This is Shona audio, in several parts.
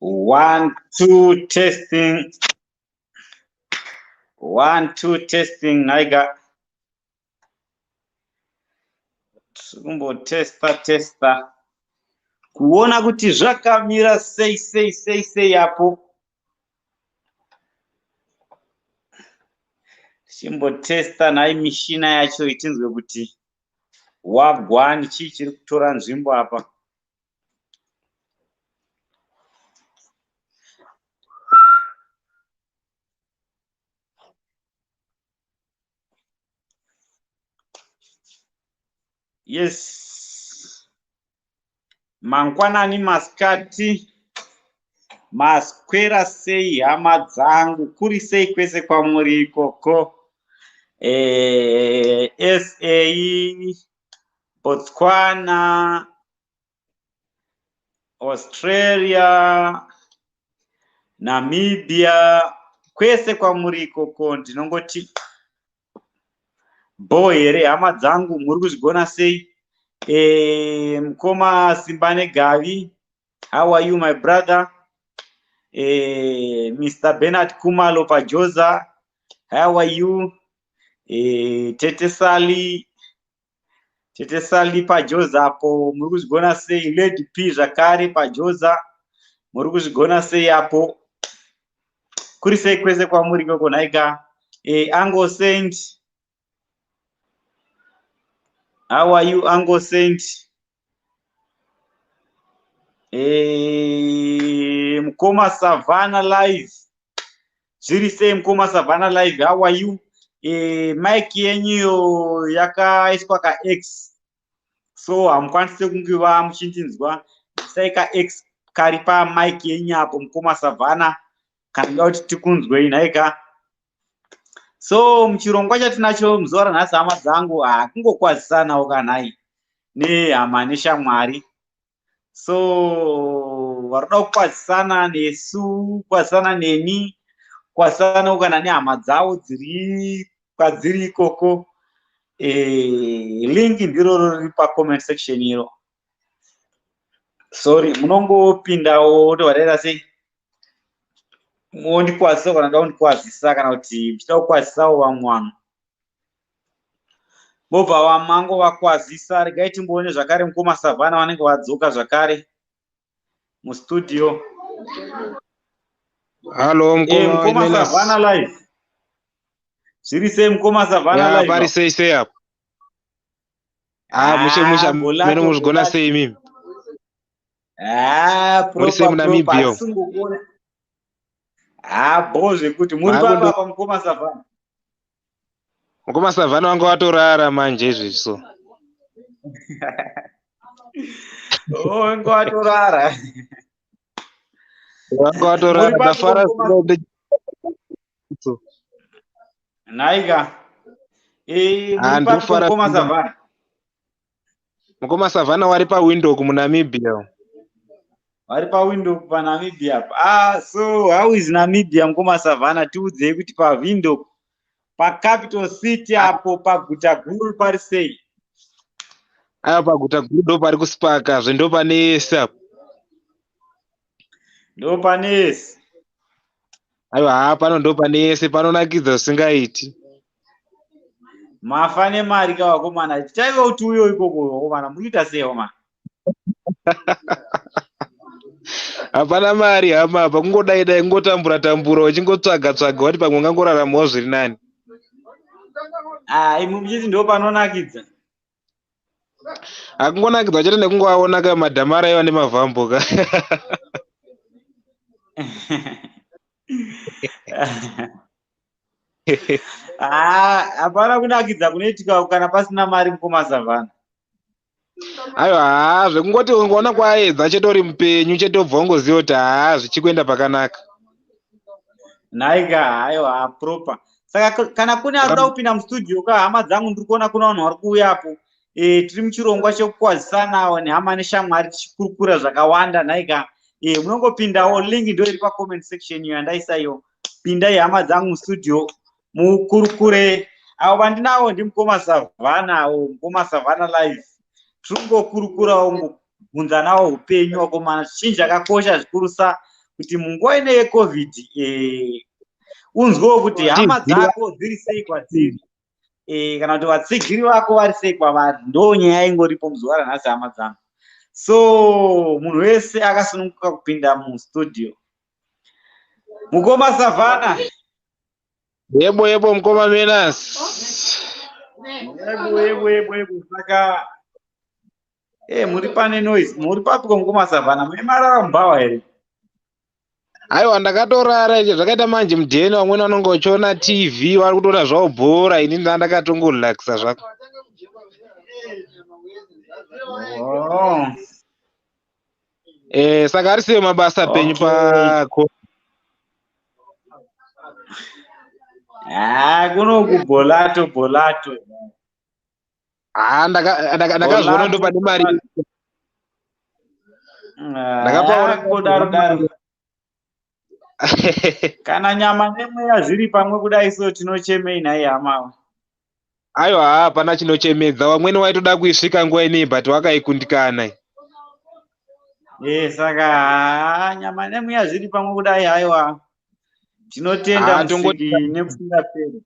1 2 testing. 1 2 testing. Naiga kumbo testa kuona kuti zvakamira sei hapo. Chimbotesta nai mishina yacho itinzwe kuti wagwani chii chiri kutora nzvimbo apa. Yes, mangwanani masikati maswera sei hama dzangu, kuri sei kwese kwamuri ikoko. SA, Botswana, Australia, Namibia, kwese kwamuri ikoko ndinongoti bo here hama dzangu, muri kuzvigona sei? Mukoma Simbane Gavi, how are you my brother? Mr. Bernard Kumalo Pajoza, how are you? Tete Sali Pajoza apo muri kuzvigona sei? Lady P zvakare Pajoza, muri kuzvigona sei apo? Kuri sei kwese kwamuri ikoko naika? Ango Saint, how are you Ango Saint? Mukoma Savannah Live, zviri sei Mukoma Savannah Live, how are you? Mike yenyu yakaiswa ka X, so hamukwanisi kunge muchinzinzwa. Sai ka X kari pa Mike yenyu apo Mukoma Savannah, kana kuti tikunzwei naika. So muchirongwa chatinacho muzuva ranhasi hama dzangu, kungokwazisanawo kanhai nehama neshamwari. So varoda kukwazisana nesu, kwazisana neni, kwazisanawo kana nehama dzavo dziri kwadziri ikoko. Link ndiroro riri pacomment section iro. Sorry, munongopindawo tovarera sei mondikwazisa kana da kundikwazisa, kana kuti muchida kukwazisawo vamwe vanhu mobva vamango vakwazisa. Regai timboone zvakare Mukoma Savannah vanenge vadzoka zvakare mustudio. Halo Mukoma Savannah Live, zviri sei Mukoma Savannah Live? Pari sei hapo? Mushe mene muzvigona sei mimi? Proper singokona. Bo zvekuti muri papa Mukoma Savannah. Mukoma Savannah wangu watorara manje izviso. Wangu watorara. Wangu watorara ndafara naiga. Mukoma Savannah. Mukoma Savannah wari pa window ku Namibia. Wari pa window pa Namibia. So how is Namibia Mukoma Savannah? Tiudzei kuti pa window pa capital city apo paguta guru pari sei? Paguta guru ndo pari kusipaka zve, ndo pane ese apo. Ndo pane ese. Aiwa pano ndo pane ese, panonakidza zvisingaiti. Mafa nemari kavakomana, chaiva kuti uyo ikoko vakomana muita sewo ma. Hapana mari hama, pakungodai ngotambura uchingotsvaga wati pamwe ungangoraramawo zviri nani. Imi muchiti ndo panonakidza. Hakungonakidza chete nekungoaona ka madhamara iva nemavhambo ka. Hapana kunakidza kunoitika kana pasina mari Mukoma Savannah. Aiwa zvekungoti ungoona kwaedza chetori mupenyu chetobva ungoziva kuti zvichikuenda pakanaka. Naiga, aiwa proper. Saka kana kune arikuda kupinda mustudio ka hama dzangu, ndiri kuona kuna vanhu vari kuuyapo. Tiri muchirongwa chekukwazisana nehama neshamwari tichikurukura zvakawanda naiga. Munongopindawo, link ndo iri pacomment section iyo yandaisaiyo. Pindai hama dzangu mustudio mukurukure. Avo vandinawo ndi Mukoma Savannah, Mukoma Savannah Live. Tiri kungokurukurawo, kubvunza nawo upenyu wakomana. Chinhu chakakosha zvikurusa kuti munguva ine yeCovid unzwewo kuti hama dzako dziri sei kwadziri, kana kuti vatsigiri vako vari sei kwavari. Ndo nyaya ingoripo muzuva ranhasi hama dzangu. So munhu wese akasununguka kupinda mustudio. Mukoma Savana. Yebo mukoma Menas. Yebo saka muri pane noise, muri papiko mukoma Savana, muri marara mubhawa here? Aiwa ndakatorara zvakaita manje mudheni, vamweni vanonge vachiona TV vari kutora zvavo bhora, ini ndakatongorelaxa zvako. Saka ari sei mabasa penyu pako? Kunoku bolato. Ndakazviona ndo pane mari. Ndakapaona kana nyama nemweya zviri pamwe kudai so tinochemei nhai hama. Aiwa hapana chinochemedza, vamweni waitoda kuisvika nguva inei but wakaikundikana. Saka nyama nemweya zviri pamwe kudai, haiwa tinotenda musiki nekufunga peri.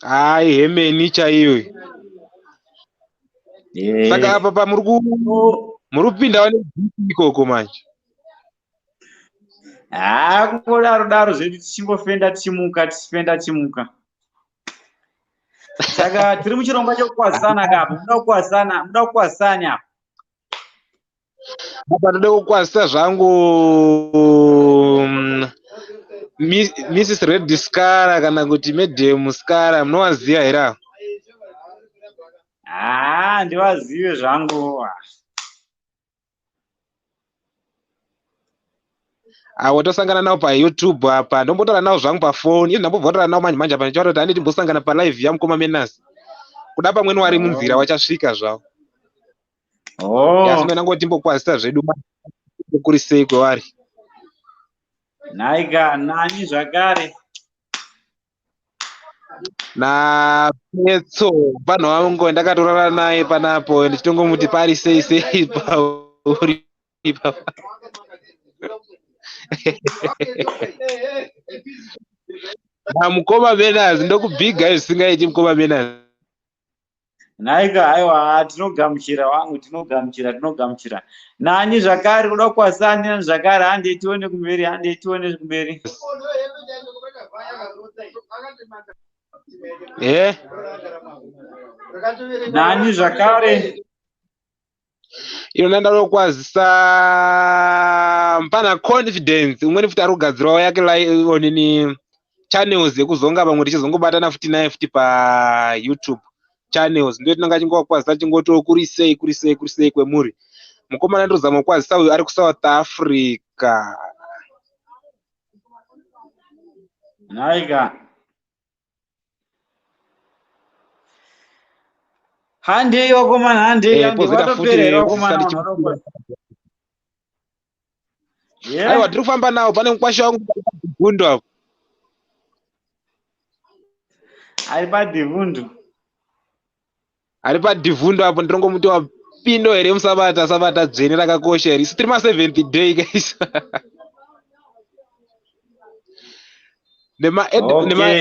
Hai hemeni chaiyo. Saka apa muri kupinda wane ikoko manje. Kungodaro zvedu tichingofenda tichimuka. Saka tiri muchirongwa chokukwazisana kapo, muda kukwazisana apa. Apa ndoda kukwazisa zvangu Mrs. Red Scara kana kuti Madam Scara, munowaziva here? Ndivazive zvangu. Watosangana navo paYouTube apa, ndombotora navo zvangu pafoni. Ini ndambobvotora navo manje apa ndichaura kuti handiti timbosangana palive yamukoma Menas. Kuda pamweni wari munzira wachasvika zvavo. Asi nangoti timbokwazisa zvedu kuri sei kwevari. Naiga nani zvakare. Petso panhu wangu ndakatorara naye panapo ndichitongomuti pari sei pauri papa. Mukoma Menas ndokubhiga zvisingaiti mukoma Menas. Naiga aiwa tinogamuchira wangu, tinogamuchira. Nani zvakare kuda kukwazisana zvakare, hande tione kumberi. Nani zvakare. Ino ndandaro kwazisa pana Confidence, umweni futi ari kugadzirawo yake onini channels yekuzonga vamwe tichizongobatana futi naye futi paYouTube channels. Ndio tinanga chingokwazisa chingoto kuri sei kwemuri. Mukomana ndozama kukwazisa uyu ari kuSouth Africa. Naiga hande wakomana, hande watopera wakomana. Aiwa tiri kufamba nawo, pane mukwasha wangu Divundu apo. Ari paDivundu apo, ndirongomuti wapindo here musabata dzvene rakakosha here. Isi tiri ma7th day guys.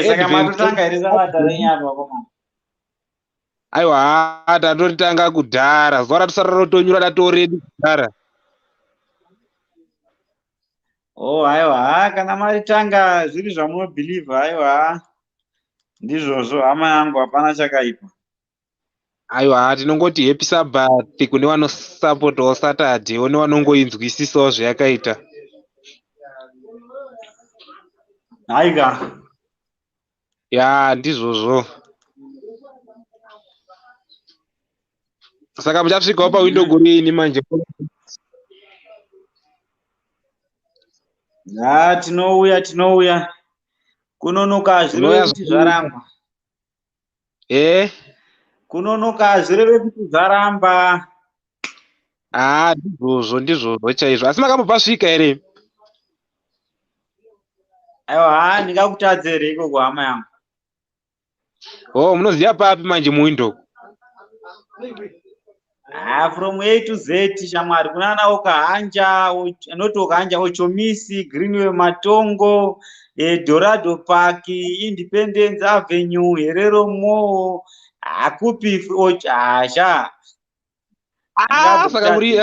Saka matotanga here sabata renyano wakomana. Aiwa tatorotanga kudhara, zuva ratusara rotonyura datoredi kudhara. Aiwa kana maritanga zviri zvamunobhiliva, aiwa ndizvozvo hama yangu, hapana chakaipa. Aiwa tinongoti happy Sabbath kune vanosapotawo Saturday, one vanongoinzwisisawo zvayakaita. Aiga ndizvozvo. Saka muchasvikawo pawindo guri ini manje. Tinouya. Kunonoka zvireve kuti zvaramba. Kunonoka zvireve kuti zvaramba. Ndizvozvo chaizvo. Asi makambopasvika here? Aiwa ndingakutadze here ikoko hama yangu. Munoziva papi manje muwindo? From A to Z shamwari kunana Okahanja, not Okahanja, Ochomisi, Greenway Matongo, Dorado Park, Independence Avenue, Herero Mall, Akupi Asha. Saka muri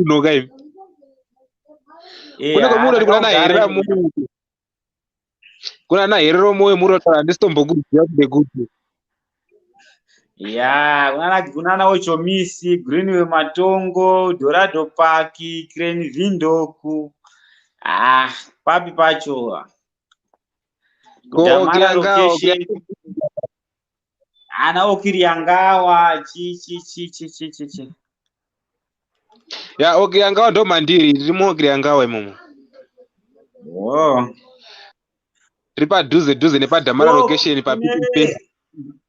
no kai. Kuna komuna kuna herera mo. Kuna na herero mo murota ndistombo kuziya kude kuti. Kunana Ochomisi, Greenway Matongo, Dorado Park, Crane Vindoku. Papi pacho. Kudamara location. Ana Okiriangawa, chi. Ya Okiriangawa ndo mandiri, ndimo Okiriangawa imomo. Tiri padhuze nepadhamara location papi.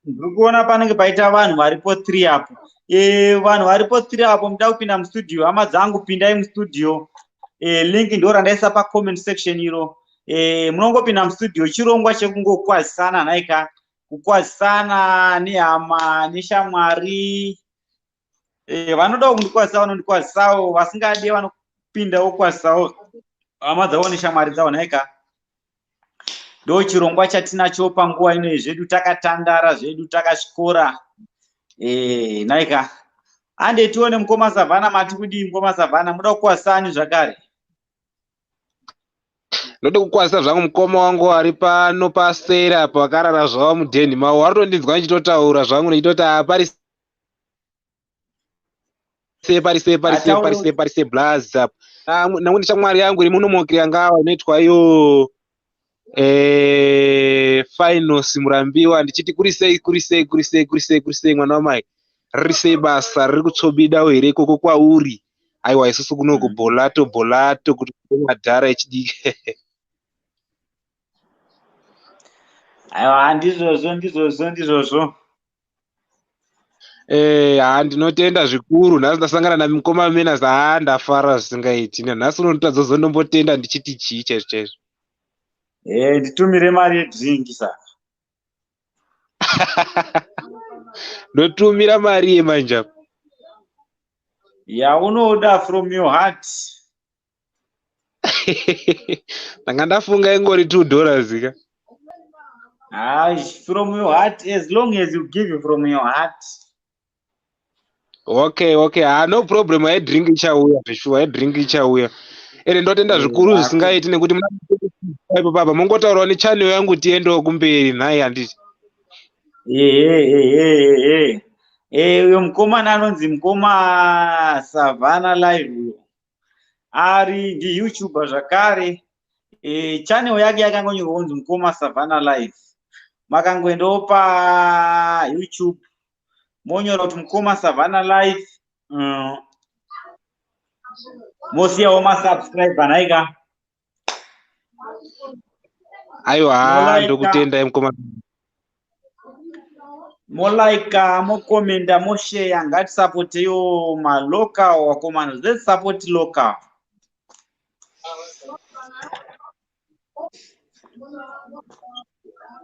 Ndikuona panenge paita vanhu varipo 3 apo. Vanhu varipo 3 apo muda kupinda mustudio. Hama dzangu pindai mustudio. Link ndo randaisa pa comment section iro. Munongopinda mustudio chirongwa chekungokwazisana naika. Kukwazisana nehama neshamwari. Vanoda kundikwazisa vanondikwazisawo, vasingade vanopinda okwazisawo hama dzavo neshamwari dzavo naika. Ndo chirongwa chatinacho panguva ino zvedu takatandara zvedu takasvikora naika ande tione mukoma Savana mati kudii mukoma Savana muda kukwazisani zvakare. Ndoda kukwazisa zvangu mukoma wangu ari pano pasera pakarara zvavo mudheni mawo warotondinzwa ndichitotaura zvangu nechitoti parise blaza namwe shamwari yangu iri muno Okiriangawa inoitwa iyo finals Murambiwa ndichiti kurisei mwana wamai ririsei basa riri kutsobidawo here ikoko kwauri. Aiwa isusu kuno kubholato kuti madhara echidiki. Aiwa ndizvozvo. Ndinotenda zvikuru. Nhasi ndasangana namukoma Mena ndafara zvisingaiti. Nhasi unotadza zondombotenda ndichiti chii chaizvo. Nditumire mari yedringi saka. Ndotumira mari yemanja. Unoda from your heart. Ndanga ndafunga ingori $2 ka. From your heart, as long as you give from your heart. Okay. No problem. Drink ichauya zvishua, drink ichauya. Ere ndotenda zvikuru zvisingaiti nekuti ipo baba mongotaurawo nechannel yangu tiendewo kumberi nhai handiti. Uyo mukomana anonzi mukoma Savana Live uyo. Ari ndi YouTuber zvakare. Channel yake yakangonyorwa kunzi mukoma Savana Live. Makangoendawo pa YouTube monyora kuti mukoma Savana Live. Mosiyawo masubscriber naika. Aiwa ndokutenda mukoma. Molaika, mokomenda, moshare, ngatisapote yo malocal wakomana. Let's support local.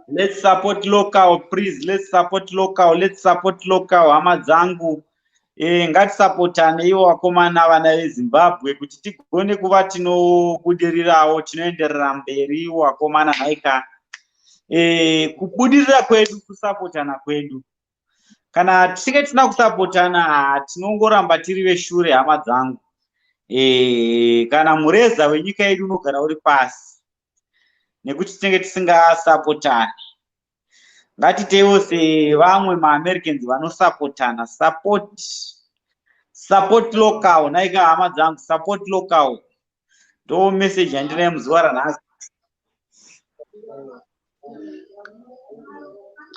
Let's support local, please. Let's support local. Hama dzangu. Ngatisapotane iwo wakomana vana veZimbabwe kuti tigone kuva tinobudirirawo, tinoenderera mberi wakomana naika. Kubudirira kwedu kusapotana kwedu. Kana tisinge tina kusapotana tinongoramba tiri veshure hama dzangu. Kana mureza wenyika yedu unogara uri pasi. Nekuti tinenge tisingasapotani. Ngatitewo sevamwe maAmericans vanosapotana. Support local naika hama dzangu, support local. Ndo message yandinaye muzuva ranhasi.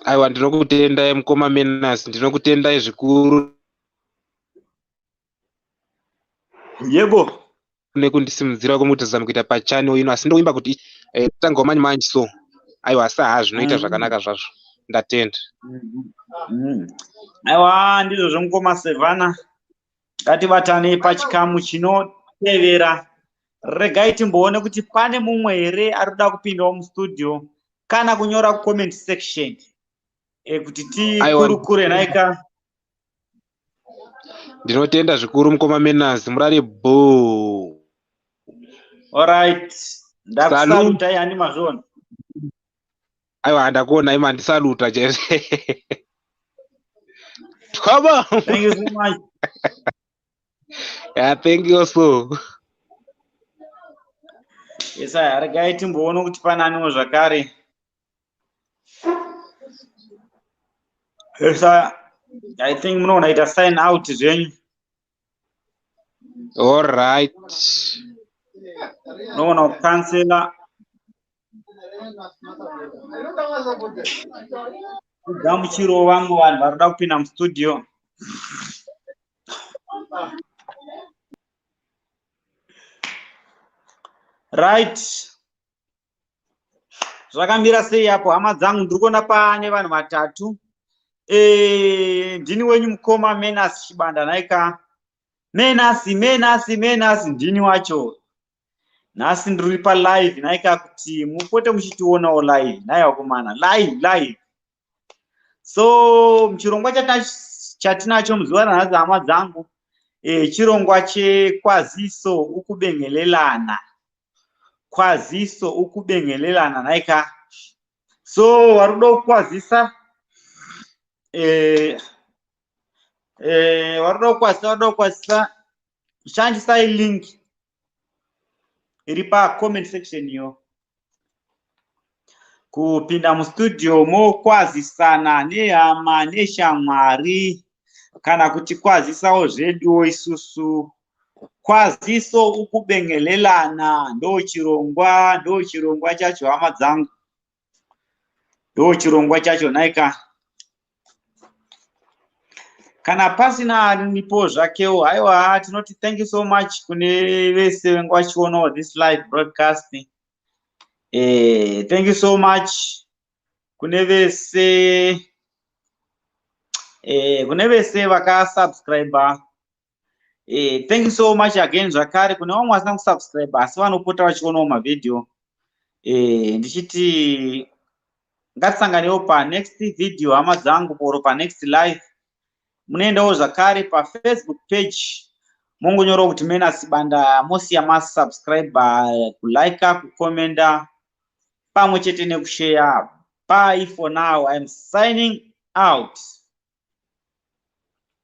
Aiwa ndinokutendai mukoma Menas, ndinokutendai zvikuru. Yebo. Nekundisimudzira kwemutazama kuita pachannel ino asi ndoimba kuti tanga manji so. Aiwa saha zvinoita zvakanaka zvazvo. Ndatenda. Aiwa ndizvo zvomukoma Savana. Ngatibatane pachikamu chinotevera. Regai timboone kuti pane mumwe here arikuda kupindawo mustudio kana kunyora comment section. Kuti tikurukure naika. Ndinotenda zvikuru mukoma Menas, murare bho. Alright. Salute. Ndakusaluta yani mazvona. Aiwa ndakuona ima ndisaluta chese. Come on. Thank you so much. Yeah, thank you so. Yes, regai timboona kuti pananiwo zvakare. Yes, I think munoona ita sign out zvenyu. All right. Munoona kukansela. Gamuchiro vangu vanhu varikuda kupinda mustudio. Right. Zvakamira sei hapo hama dzangu, ndiri kuona pane vanhu vatatu. Ndini wenyu mukoma Menas Chibanda naika. Menas ndini wacho. Nhasi ndiri pa live naika kuti mupote muchitionawo live. Naye wakomana live. So muchirongwa chatinacho muzuva ranhasi hama dzangu, chirongwa chekwaziso ukubengelelana. Kwaziso ukubengelelana naika. So warudo kwazisa warudo kwazisa shandisai link iri pa comment section yo kupinda mustudio mokwazisana nehama neshamwari kana kuti kwazisawo zveduwo isusu. Kwaziso ukubengelelana ndo chirongwa chacho hama dzangu, ndo chirongwa chacho naika. Kana pasina nipo zvakewo, haiwa tinoti thank you so much kune vese venga vachionawo this live broadcasting. Thank you so much kune vese vakasubscriber. Thank you so much again zvakare kune vamwe vasina kusubscribe asi vanopota vachionawo mavideo. Ndichiti ngatisanganewo pa next video hama dzangu, poro pa next live. Munoendawo zvakare pa Facebook page mongonyora kuti Menas Chibanda, mosiya masubscriber, kulike, kukomenda pamwe chete nekushare. Bye for now. I'm signing out.